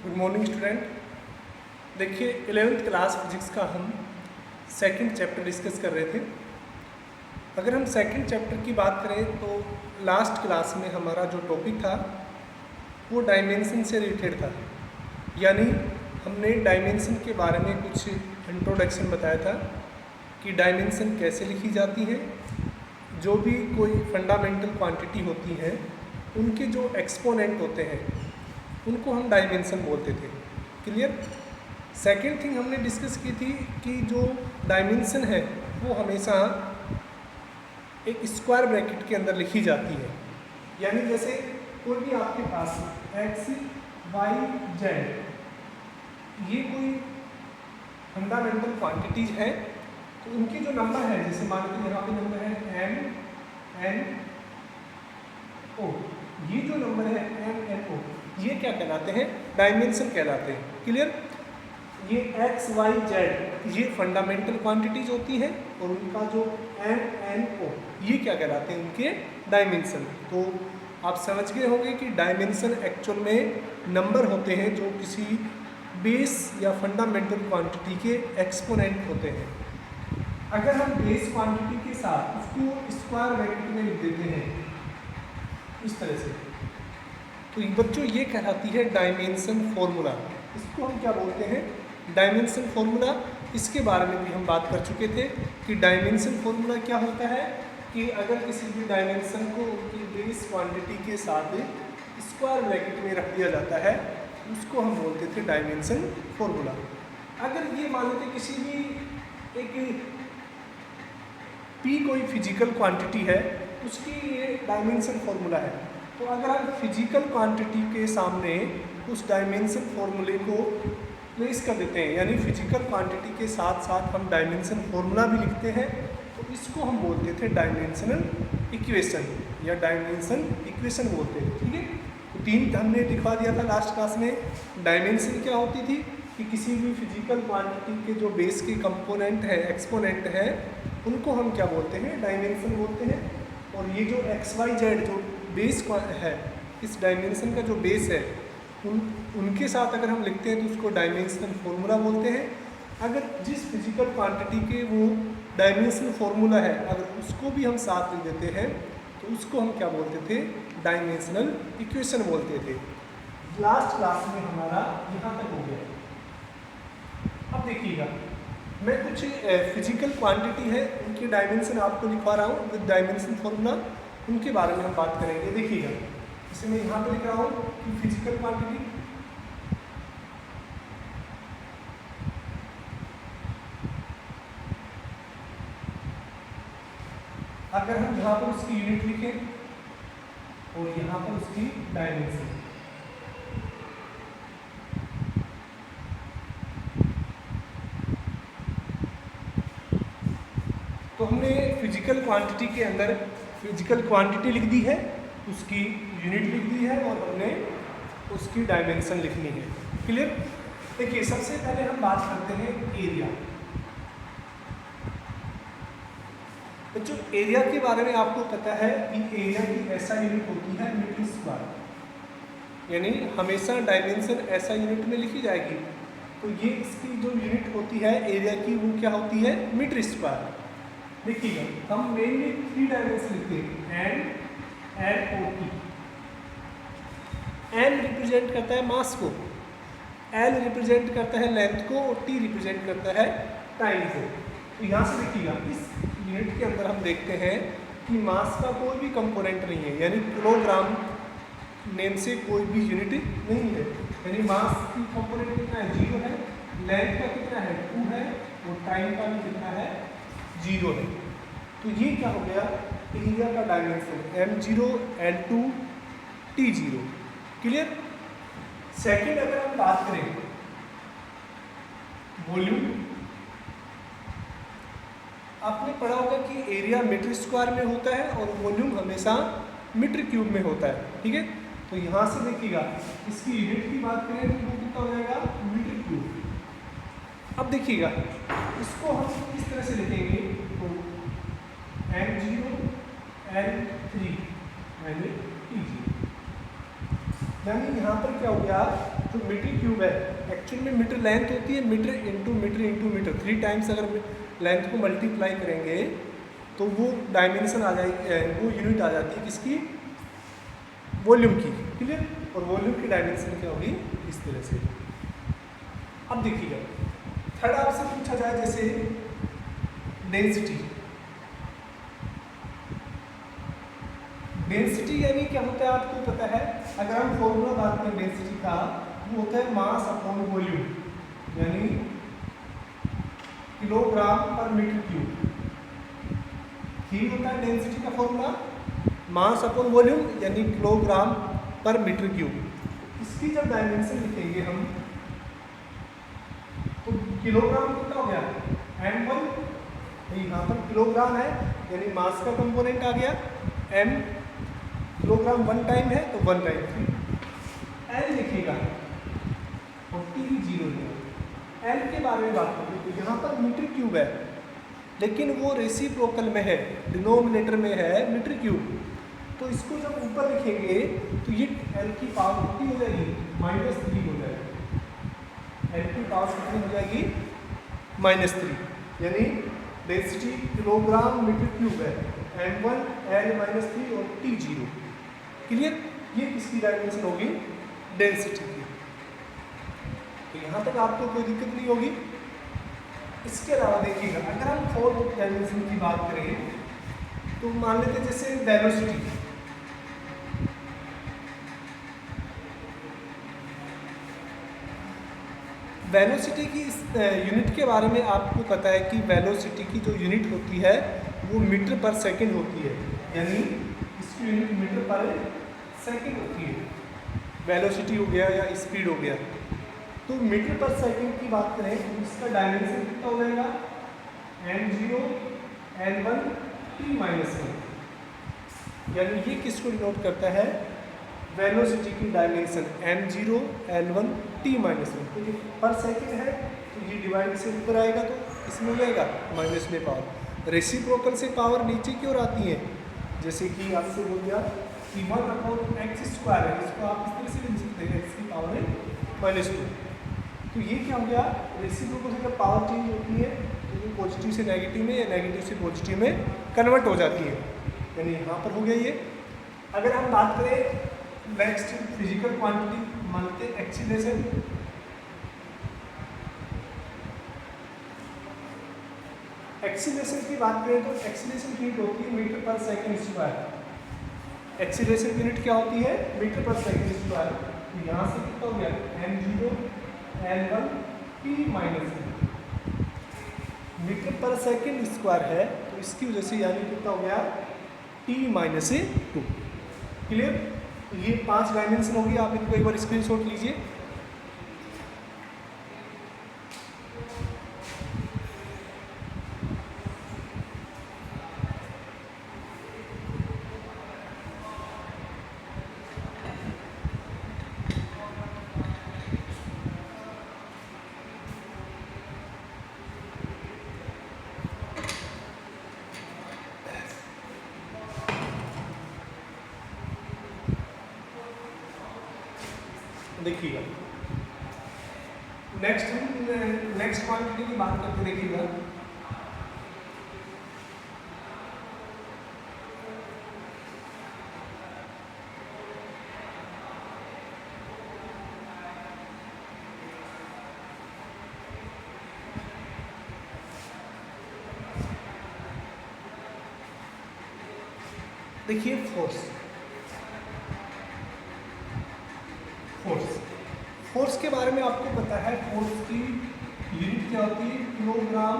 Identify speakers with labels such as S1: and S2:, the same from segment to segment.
S1: Good morning student. देखिए 11th class physics का हम सेकंड चैप्टर डिस्कस कर रहे थे। अगर हम सेकंड चैप्टर की बात करें तो लास्ट क्लास में हमारा जो टॉपिक था वो डायमेंशन से रिलेटेड था, यानी हमने डायमेंशन के बारे में कुछ इंट्रोडक्शन बताया था कि डायमेंशन कैसे लिखी जाती है, जो भी कोई फंडामेंटल क्वांटिटी होती है उनके जो एक्सपोनेंट होते हैं उनको हम डायमेंशन बोलते थे। क्लियर। सेकंड थिंग हमने डिस्कस की थी कि जो डायमेंशन है वो हमेशा एक स्क्वायर ब्रैकेट के अंदर लिखी जाती है, यानी जैसे कोई भी आपके पास एक्स वाई जेड ये कोई फंडामेंटल क्वांटिटीज है तो उनके जो नंबर है, जैसे मान लीजिए यहाँ पे नंबर है एम एन ओ, ये जो नंबर है एम एन ओ ये क्या कहलाते हैं? डायमेंशन कहलाते हैं। क्लियर। ये एक्स वाई जेड ये फंडामेंटल क्वांटिटीज होती हैं और उनका जो एम एन ओ ये क्या कहलाते हैं? उनके डायमेंशन। तो आप समझ गए होंगे कि डायमेंशन एक्चुअल में नंबर होते हैं जो किसी बेस या फंडामेंटल क्वांटिटी के एक्सपोनेंट होते हैं। अगर हम बेस क्वांटिटी के साथ उसको स्क्वायर ब्रैकेट में लिख देते हैं इस तरह से, तो बच्चों ये कहलाती है डायमेंशन फॉर्मूला। इसको हम क्या बोलते हैं? Dimension formula. इसके बारे में भी हम बात कर चुके थे कि डायमेंशन फॉर्मूला क्या होता है कि अगर किसी भी डायमेंशन को उनकी बेस क्वांटिटी के साथ स्क्वायर ब्रैकेट में रख दिया जाता है उसको हम बोलते थे डायमेंशन फॉर्मूला। अगर ये मान लेते किसी भी एक पी कोई फिजिकल क्वांटिटी है उसकी ये डायमेंशन फॉर्मूला है, तो अगर हम फिजिकल क्वांटिटी के सामने उस डायमेंशन फॉर्मूले को प्लेस कर देते हैं, यानी फिजिकल क्वांटिटी के साथ साथ हम डायमेंशन फॉर्मूला भी लिखते हैं, तो इसको हम बोलते थे डायमेंशनल इक्वेशन या डायमेंशन इक्वेशन बोलते हैं। ठीक है। तो तीन हमने दिखा दिया था लास्ट क्लास में। डायमेंशन क्या होती थी कि किसी भी फिजिकल क्वांटिटी के जो बेस के कंपोनेंट है एक्सपोनेंट है उनको हम क्या बोलते हैं? डायमेंशन बोलते हैं। और ये जो एक्स वाई जेड जो बेस है, इस डायमेंशन का जो बेस है उनके साथ अगर हम लिखते हैं तो उसको डायमेंशनल फॉर्मूला बोलते हैं। अगर जिस फिजिकल क्वांटिटी के वो डायमेंशनल फॉर्मूला है अगर उसको भी हम साथ लिख देते हैं तो उसको हम क्या बोलते थे? डायमेंशनल इक्वेशन बोलते थे। लास्ट क्लास में हमारा यहाँ तक हो गया। अब देखिएगा, मैं कुछ फिजिकल क्वांटिटी है उनकी डायमेंशन आपको लिखवा रहा हूँ विद डायमेंशन फॉर्मूला, उनके बारे में हम बात करेंगे। देखिएगा, इसे मैं यहाँ पे लिख रहा हूँ कि फिजिकल क्वांटिटी अगर हम यहाँ पर उसकी यूनिट लिखें और यहाँ पर उसकी डायमेंशन, तो हमने फिजिकल क्वांटिटी के अंदर फिजिकल क्वांटिटी लिख दी है, उसकी यूनिट लिख दी है और हमने उसकी डायमेंशन लिखनी है। क्लियर। देखिए, सबसे पहले हम बात करते हैं एरिया। बच्चों, एरिया के बारे में आपको पता है कि एरिया की ऐसा यूनिट होती है मीटर स्क्वायर, यानी हमेशा डायमेंशन ऐसा यूनिट में लिखी जाएगी। तो ये इसकी जो यूनिट होती है एरिया की वो क्या होती है? Metre square. देखिएगा, हम मेनली 3 डायमेंशन लिखते हैं, N O T. N represent करता है मास को, एल रिप्रेजेंट करता है लेंथ को और टी रिप्रेजेंट करता है टाइम को। तो यहाँ से देखिएगा, इस यूनिट के अंदर हम देखते हैं कि मास का कोई भी कंपोनेंट नहीं है, यानी किलोग्राम नेम से कोई भी यूनिट नहीं है, यानी मास की कंपोनेंट कितना है? 0 है। लेंथ का कितना है? 2 है। और टाइम का भी कितना है? 0 है। तो ये क्या हो गया? एरिया का dimension m0 l2 t0। Clear. Second, अगर हम बात करें वॉल्यूम, आपने पढ़ा होगा कि एरिया मीटर स्क्वायर में होता है और वॉल्यूम हमेशा मीटर क्यूब में होता है। ठीक है। तो यहाँ से देखिएगा, इसकी यूनिट की बात करें तो वो कितना हो जाएगा? Metre cube. अब देखिएगा, इसको हम इस तरह से लिखेंगे तो m0 l3 यानी t0। यानी यहाँ पर क्या हो गया, जो मीटर क्यूब है, एक्चुअल में मीटर लेंथ होती है metre into metre into metre, 3 times अगर लेंथ को मल्टीप्लाई करेंगे तो वो डायमेंशन आ जाएगी, वो यूनिट आ जाती है किसकी, वॉल्यूम की, क्लियर। और वॉल्यूम की डायमेंशन क्या होगी, इस तरह से। अब देखिएगा थर्ड आपसे पूछा जाए जैसे डेंसिटी। डेंसिटी यानी क्या होता है आपको पता है, अगर हम फॉर्मूला बात करें डेंसिटी का, वो होता है मास अपॉन वॉल्यूम, यानी किलोग्राम पर मीटर क्यूब। ही होता है डेंसिटी का फॉर्मूला, मास अपॉन वॉल्यूम यानी किलोग्राम पर मीटर क्यूब। इसकी जब डायमेंशन लिखेंगे हम तो किलोग्राम कितना हो गया, m1, यहाँ पर किलोग्राम है यानी मास का कंपोनेंट आ गया, m किलोग्राम 1 टाइम है तो 1 टाइम, एल लिखेगा और टी 0 है। एल के बारे में बात करें तो यहाँ पर मीटर क्यूब है लेकिन वो रेसिप्रोकल में है, डिनोमिनेटर में है मीटर क्यूब, तो इसको जब ऊपर लिखेंगे तो ये एल की पावर कितनी हो जाएगी, -3 हो जाएगी। एल की पावर कितनी हो जाएगी, -3, यानी डेंसिटी किलोग्राम मीटर क्यूब है, m1 l -3 और t 0, क्लियर। ये किसकी डायमेंशन होगी, डेंसिटी की। तो यहाँ तक आपको कोई दिक्कत नहीं होगी। इसके अलावा देखिएगा अगर हम फोर्थ डायमेंशन की बात करें तो मान लेते हैं जैसे वेलोसिटी। वेलोसिटी की यूनिट के बारे में आपको पता है कि वेलोसिटी की जो यूनिट होती है वो मीटर पर सेकंड होती है, यानी इसकी यूनिट मीटर पर सेकंड होती है। वेलोसिटी हो गया या स्पीड हो गया, तो मीटर पर सेकंड की बात करें तो इसका डायमेंशन कितना हो जाएगा, m0 n1 t-1, यानी ये किसको डिनोट करता है, वेलोसिटी की डायमेंशन m0 n1 t-1। तो ये पर सेकंड है तो ये डिवाइड से ऊपर आएगा तो इसमें हो जाएगा माइनस में पावर। रेसिप्रोकल से पावर नीचे की ओर आती है, जैसे कि आपसे हो गया कि 1/x² है, इसको आप इस तरह से लिख सकते हैं, x की पावर है -2। तो ये क्या हो गया, रेसिप्रोकल से जब पावर चेंज होती है तो ये पॉजिटिव से नेगेटिव में या नेगेटिव से पॉजिटिव में कन्वर्ट हो जाती है, यानी यहाँ पर हो गया ये। अगर हम बात करें नेक्स्ट फिजिकल क्वांटिटी मानते एक्सीलरेशन। एक्सीलरेशन की बात करें तो एक्सीलरेशन की यूनिट होती है मीटर पर सेकंड स्क्वायर। एक्सीलरेशन यूनिट क्या होती है, मीटर पर सेकंड स्क्वायर। तो यहाँ से कितना हो गया, m0 l1 t-1 मीटर पर सेकंड स्क्वायर है, तो इसकी वजह से यानी कितना हो गया, t-2, क्लियर। ये 5 डायमेंशन होगी, आप इनको एक बार स्क्रीनशॉट लीजिए। देखिएगा नेक्स्ट क्वांटिटी की बात करते देखिएगा। देखिए फोर्स के बारे में आपको पता है, फोर्स की यूनिट क्या होती है, किलोग्राम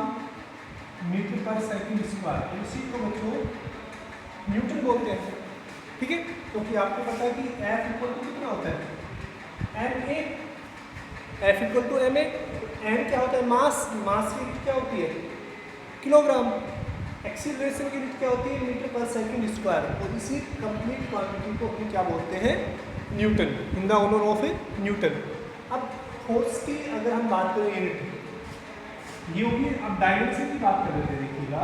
S1: मीटर पर सेकंड स्क्वायर। इसी को बच्चों न्यूटन बोलते हैं, ठीक है। क्योंकि आपको पता है कि F इक्वल टू कितना होता है, ma। F equal to ma। m क्या होता है, मास की यूनिट क्या होती है, किलोग्राम। एक्सीलरेशन की यूनिट क्या होती है, मीटर पर सेकंड स्क्वायर। और इसी कंप्लीट क्वांटिटी को हम क्या बोलते हैं, Newton, in the honour of Newton. अब फोर्स की अगर हम बात करें यूनिट ये होगी, अब डायमेंशन की बात कर लेते हैं। देखिएगा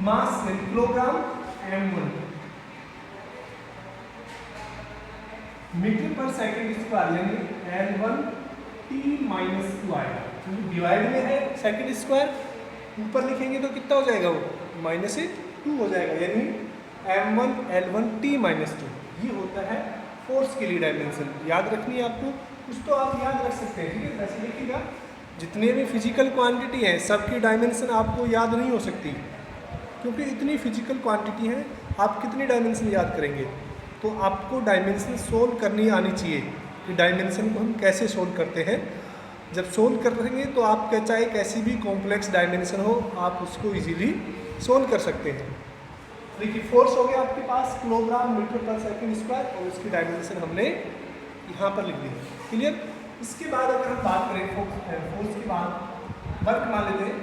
S1: मास किलोग्राम m1, मीटर पर सेकंड स्क्वायर यानी L1 T माइनस 2 आएगा, क्योंकि डिवाइड में है सेकंड स्क्वायर, ऊपर लिखेंगे तो कितना हो जाएगा वो माइनस 2 हो जाएगा, यानी M1 L1 T माइनस 2। ये होता है फोर्स के लिए डायमेंशन। याद रखनी है आपको, कुछ तो आप याद रख सकते हैं, ठीक है। वैसे देखिएगा जितने भी फिजिकल क्वांटिटी हैं सबकी डायमेंशन आपको याद नहीं हो सकती, क्योंकि इतनी फिजिकल क्वांटिटी है, आप कितनी डायमेंशन याद करेंगे। तो आपको डायमेंशन सोल्व करनी आनी चाहिए कि डायमेंशन को हम कैसे सोल्व करते हैं। जब सोल्व करेंगे तो आप चाहे कैसी भी कॉम्प्लेक्स डायमेंशन हो आप उसको इजीली सोल्व कर सकते हैं। देखिए फोर्स हो गया आपके पास किलोग्राम मीटर पर सेकंड स्क्वायर, और उसकी डायमेंशन हमने यहाँ पर लिख दी, क्लियर। इसके बाद अगर हम बात करें फोर्स के बाद वर्क मान लेते हैं,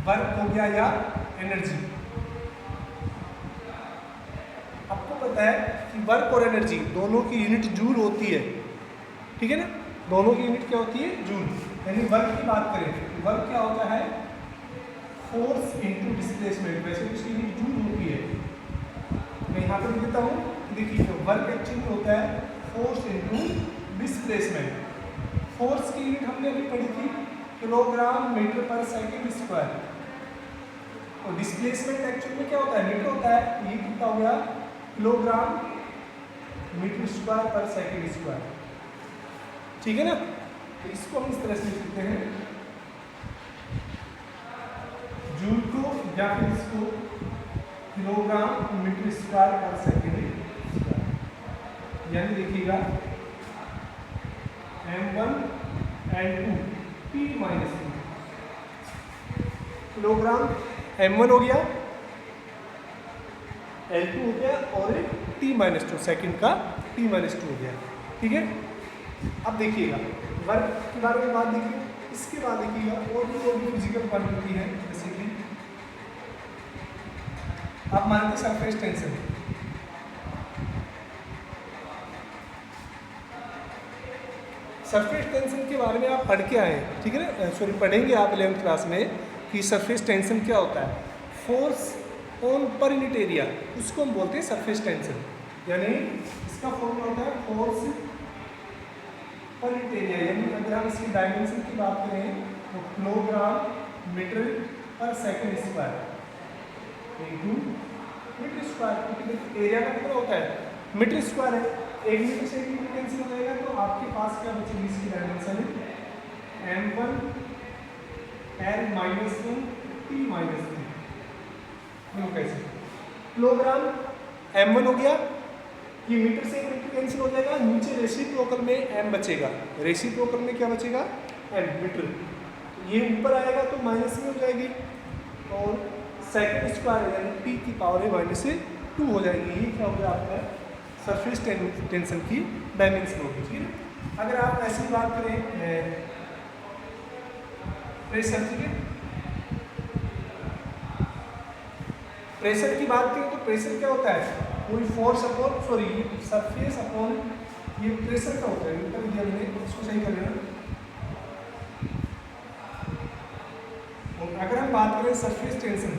S1: वर्क हो गया या एनर्जी। आपको पता है कि वर्क और एनर्जी दोनों की यूनिट जूल होती है, ठीक है ना। दोनों की यूनिट क्या होती है, जूल। यानी वर्क की बात करें तो वर्क क्या होता है, फोर्स इनटू डिस्प्लेसमेंट। वैसे तो इसकी यूनिट जूल होती है, मैं यहाँ पर लिख देता हूँ। देखिए वर्क एक्चुअली होता है फोर्स इनटू डिस्प्लेसमेंट। फोर्स की यूनिट हमने अभी पढ़ी थी किलोग्राम मीटर पर सेकंड स्क्वायर, और डिस्प्लेसमेंट एक्चुअली में क्या होता है, मीटर होता है। ये कितना हो गया, किलोग्राम मीटर स्क्वायर पर सेकंड स्क्वायर, ठीक है ना। तो इसको हम इस तरह से लिख सकते हैं, जूल को या फिर इसको किलोग्राम मीटर स्क्वायर पर सेकंड स्क्वायर। यानी देखिएगा M1 L2 T minus 2 kilogram M1 हो गया, L2 हो गया, और एक T माइनस 2 सेकेंड का T माइनस 2 हो गया, ठीक है। अब देखिएगा वर्क के बारे में बात देखिए। इसके बाद देखिएगा और भी फिजिकल क्वांटिटी है, जैसे कि आप मानते सरफेस टेंशन। सरफेस टेंशन के बारे में आप पढ़ के आए, ठीक है ना, सॉरी पढ़ेंगे आप 11th क्लास में कि सरफेस टेंशन क्या होता है। Force on per unit area, उसको हम बोलते हैं सरफेस टेंशन। यानी इसका फॉर्मूला होता है फोर्स पर यूनिट एरिया। यानी अगर हम इसकी डायमेंशन की बात करें तो किलोग्राम मीटर पर second square into metre square. Area का कितना होता है, मीटर स्क्वायर है, एक मीटर से एक मीटर कैंसिल हो जाएगा, तो आपके पास क्या बचेगी इसकी dimension M1 L minus 1 T minus 3। कैसे किलोग्राम M1 हो गया, ये मीटर से मीटर कैंसिल हो जाएगा, नीचे रेसिप्रोकल में M बचेगा। रेसिप्रोकल में क्या बचेगा, M मीटर। ये ऊपर आएगा तो माइनस में हो जाएगी, और सेकंड स्क्वायर यानी T की पावर है माइनस से 2 हो जाएगी। ये क्या हो गया आपका सरफेस टेंशन की डायमेंशन होगी, ठीक है। अगर आप ऐसी बात करें प्रेशर, ठीक है, प्रेशर की बात करें तो प्रेशर क्या होता है, कोई फोर्स अपॉन सरफेस अपॉन ये प्रेशर का होता है। ऊपर दिया मैंने, इसको सही कर लेना। और अगर हम बात करें सरफेस टेंशन,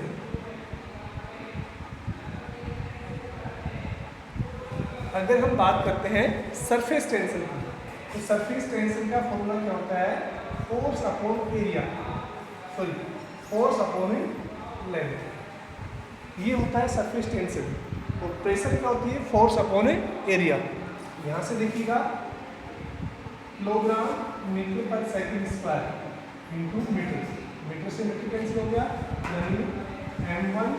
S1: अगर हम बात करते हैं सरफेस टेंशन की, तो सरफेस टेंशन का फॉर्मूला क्या होता है, force upon area, force upon length. ये होता है सरफेस टेंशन। और प्रेशर क्या होती है, फोर्स अपॉन एरिया। यहाँ से देखिएगा किलोग्राम मीटर पर second square into metre, metre से मीटर कैंसिल हो गया, यानी M1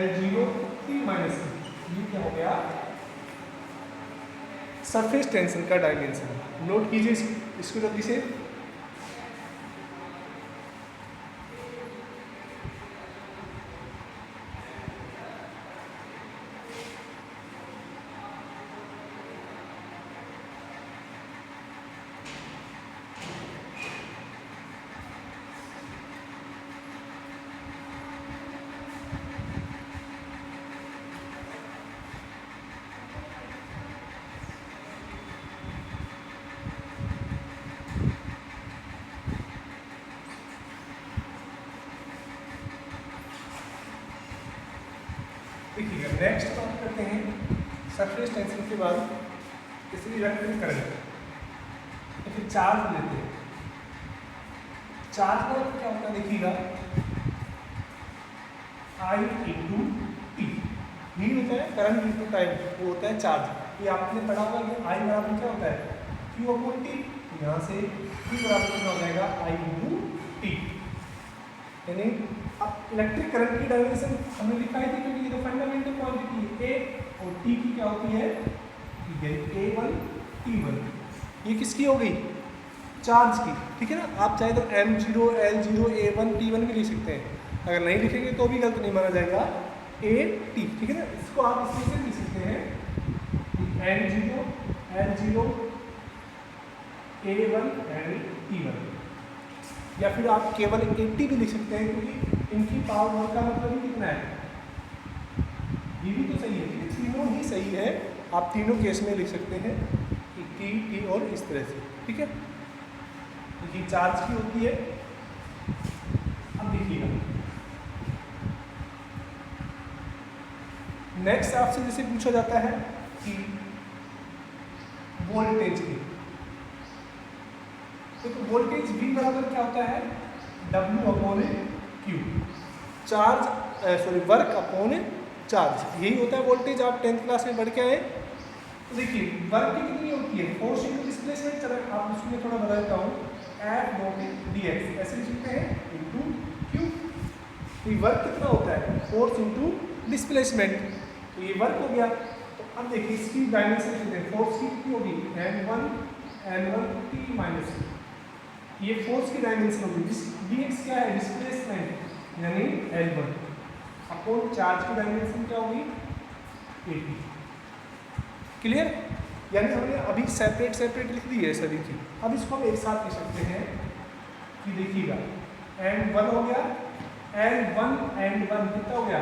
S1: L0 T माइनस 3। ये क्या हो गया, सरफेस टेंशन का डायमेंशन। नोट कीजिए इसको जल्दी से। देखिएगा नेक्स्ट बात करते हैं सरफेस टेंशन के बाद किसी इलेक्ट्रिक करंट तो फिर चार्ज लेते हैं। चार्ज का क्या होता है देखिएगा, I इंटू टी, ही होता है करंट इंटू टाइम, वो होता है चार्ज। ये आपने पढ़ा होगा कि I बराबर क्या होता है Q अपॉन टी, यहाँ से Q बराबर कितना हो जाएगा I इंटू टी। यानी अब इलेक्ट्रिक करंट की डायमेंशन हमने लिखा है क्योंकि ये तो फंडामेंटल क्वांटिटी है A और T की क्या होती है A1 T1, ये किसकी हो गई चार्ज की, ठीक है ना। आप चाहे तो M0 L0 A1 T1 भी लिख सकते हैं, अगर नहीं लिखेंगे तो भी गलत नहीं माना जाएगा AT, ठीक है ना। इसको आप इसमें से लिख सकते हैं M0 L0 A1 and T1, या फिर आप केवल AT भी लिख सकते हैं क्योंकि इनकी पावर वर्क का मतलब ही कितना है, ये भी तो सही है, ठीक है, तीनों ही सही है। आप तीनों केस में लिख सकते हैं कि T और इस तरह से, ठीक है। ये चार्ज की होती है। अब देखिएगा नेक्स्ट आपसे जैसे पूछा जाता है कि वोल्टेज की, तो वोल्टेज V बराबर क्या होता है W upon Q, charge work upon charge, यही होता है वोल्टेज। आप 10th क्लास में बढ़ के आए तो देखिए वर्क की कितनी होती है फोर्स इंटू डिस्प्लेसमेंट, चलो आप उसमें थोड़ा बदल देता हूँ, F डॉट dx ऐसे लिखते हैं इंटू Q। तो ये वर्क कितना होता है फोर्स इंटू डिस्प्लेसमेंट, तो ये वर्क हो गया। तो अब देखिए इसकी डायमेंशन लिखते हैं, फोर्स की कितनी होगी N1 T माइनस, ये फोर्स की डायमेंशन होगी। dx क्या है डिस्प्लेसमेंट यानी L1 अपॉन चार्ज की डायमेंशन क्या होगी AT। क्लियर, यानी हमने अभी सेपरेट लिख दी है सभी की। अब इसको हम एक साथ लिख सकते हैं कि देखिएगा N1 हो गया, N1 कितना हो गया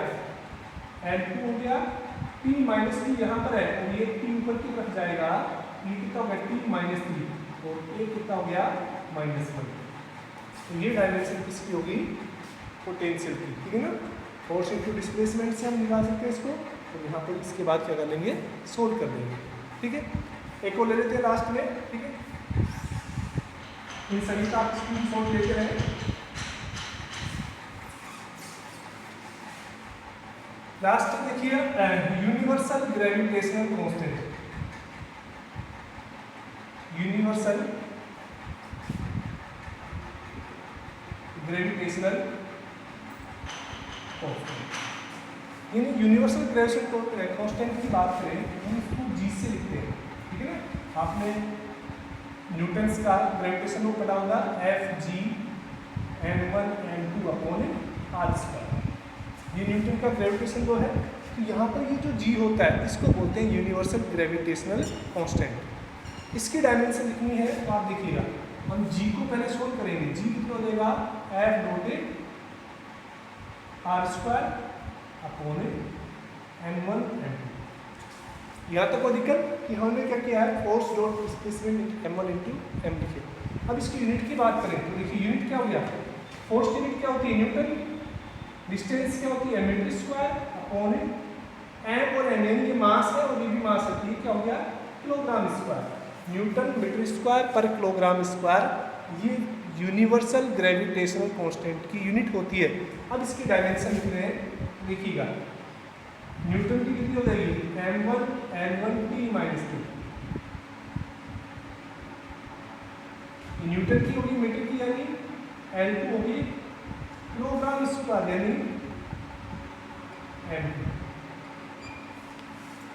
S1: N2 हो गया, T माइनस थ्री यहाँ पर है तो ये T ऊपर की तरफ जाएगा, ये कितना हो गया T माइनस थ्री और ये कितना हो गया -1। तो ये डायमेंशन किसकी होगी पोटेंशियल की, ठीक है ना। फोर्स इंटू डिस्प्लेसमेंट से हम निकाल सकते हैं इसको, तो यहाँ पर इसके बाद क्या कर लेंगे सोल्व कर लेंगे, ठीक है। एक और ले लेते हैं लास्ट में, ठीक है, इन सभी का आप स्क्रीनशॉट लेते रहे। लास्ट देखिए universal gravitational constant, universal gravitational constant, यानी यूनिवर्सल ग्रेविटेशनल कांस्टेंट की बात करें हम इसको G से लिखते हैं, ठीक है ना। आपने न्यूटन्स का ग्रेविटेशन को पढ़ा होगा Fg N1 N2 upon r², ये न्यूटन का ग्रेविटेशन जो है। तो यहाँ पर ये जो G होता है इसको बोलते हैं यूनिवर्सल ग्रेविटेशनल कांस्टेंट। इसकी डायमेंशन लिखनी है तो आप देखिएगा हम G को पहले सोल्व करेंगे, G कितना हो जाएगा F dot r² upon N1 N2। यहाँ तक कोई दिक्कत कि हमने क्या किया है force dot displacement M1 into M लिखे। अब इसकी यूनिट की बात करें तो देखिए यूनिट क्या हो गया, फोर्स की यूनिट क्या होती है न्यूटन, डिस्टेंस क्या होती है मीटर स्क्वायर अपॉन M और N, ये मास है और ये भी मास है, ये क्या हो गया kilogram square, newton metre square पर किलोग्राम स्क्वायर, ये यूनिवर्सल ग्रेविटेशनल कांस्टेंट की यूनिट होती है। अब इसकी डायमेंशन लिख रहे हैं, देखिएगा न्यूटन की कितनी हो जाएगी M1 N1 T minus 2, Newton की होगी मीटर की यानी L2 होगी किलोग्राम स्क्वायर यानी M।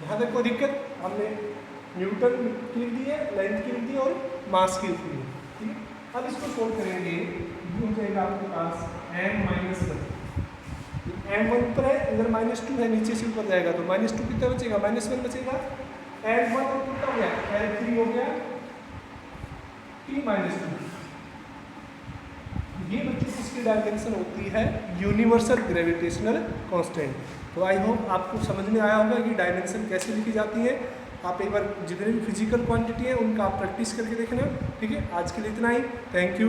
S1: यहाँ तक कोई दिक्कत, हमने न्यूटन की लिख दी है, लेंथ की लिख दी और मास की लिख दी है, ठीक है। अब इसको सोल्व करेंगे, ये हो जाएगा आपके पास M-1, M1 पर है इधर -2 है, नीचे से ऊपर जाएगा तो -2 कितना बचेगा -1 बचेगा, L1 और कितना हो गया L3 हो गया T माइनस 2। ये बच्चों किसकी डायमेंशन होती है यूनिवर्सल ग्रेविटेशनल कांस्टेंट। तो आई होप आपको समझ में आया होगा कि डायमेंशन कैसे लिखी जाती है। आप एक बार जितने भी फिजिकल क्वांटिटी है उनका आप प्रैक्टिस करके देखना, ठीक है। आज के लिए इतना ही, थैंक यू।